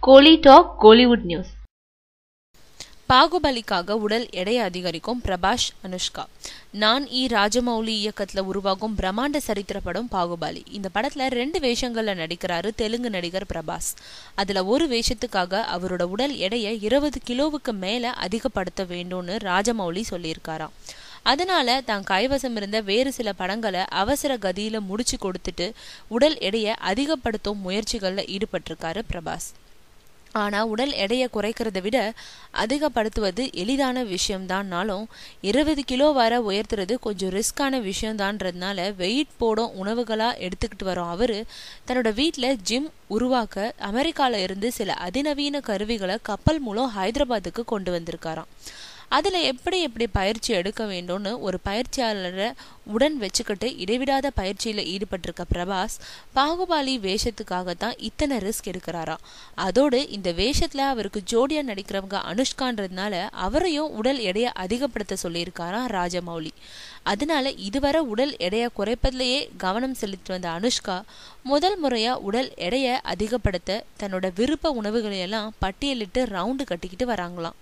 கோலி talk Kollywood news. பாகுபலிக்காக உடல் எடையை அதிகரிக்கும் பிரபாஸ், அனுஷ்கா. நான் ராஜமௌலி இயக்கத்துல உருவாகும் பிரம்மாண்ட சரித்திர படம் பாகுபலி. இந்த படத்துல 2 வேஷங்கள்ல நடிக்கிறாரு தெலுங்கு நடிகர் பிரபாஸ். அதுல ஒரு வேஷத்துக்காக அவரோட உடல் எடையை 20 கிலோவுக்கு மேல அதிகப்படுத்த வேண்டும்னு ராஜமௌலி சொல்லியிருக்காராம். அதனால தான் கைவசம் இருந்த வேறு சில படங்களை அவசர கதியில முடிச்சு கொடுத்துட்டு உடல் எடையை அதிகப்படுத்தும் முயற்சிகள்ல ஈடுபட்டிருக்காரு பிரபாஸ். ஆனா உடல் எடையை குறைக்கிறத விட அதிகப்படுத்துவது எளிதான விஷயம்தான்னாலும் 20 கிலோ வர உயர்த்துறது கொஞ்சம் ரிஸ்கான விஷயம்தான்றதுனால வெயிட் போடும் உணவுகளா எடுத்துக்கிட்டு வரோம் அவரு தன்னோட வீட்டுல ஜிம் உருவாக்க அமெரிக்கால இருந்து சில அதிநவீன கருவிகளை கப்பல் மூலம் ஹைதராபாத்துக்கு கொண்டு வந்திருக்காராம். அதுல எப்படி பயிற்சி எடுக்க வேண்டும்னு ஒரு பயிற்சியாளரை உடன் வச்சுக்கிட்டு இடைவிடாத பயிற்சியில ஈடுபட்டிருக்க பிரபாஸ் பாகுபலி வேஷத்துக்காகத்தான் இத்தனை ரிஸ்க் எடுக்கிறாரா. அதோடு இந்த வேஷத்துல அவருக்கு ஜோடியா நடிக்கிறவங்க அனுஷ்கான்றதுனால அவரையும் உடல் எடையை அதிகப்படுத்த சொல்லியிருக்காராம் ராஜமௌலி. அதனால இதுவரை உடல் எடையை குறைப்பதிலேயே கவனம் செலுத்தி வந்த அனுஷ்கா முதல் முறையா உடல் எடையை அதிகப்படுத்த தன்னோட விருப்ப உணவுகளையெல்லாம் பட்டியலிட்டு ரவுண்டு கட்டிக்கிட்டு வராங்களாம்.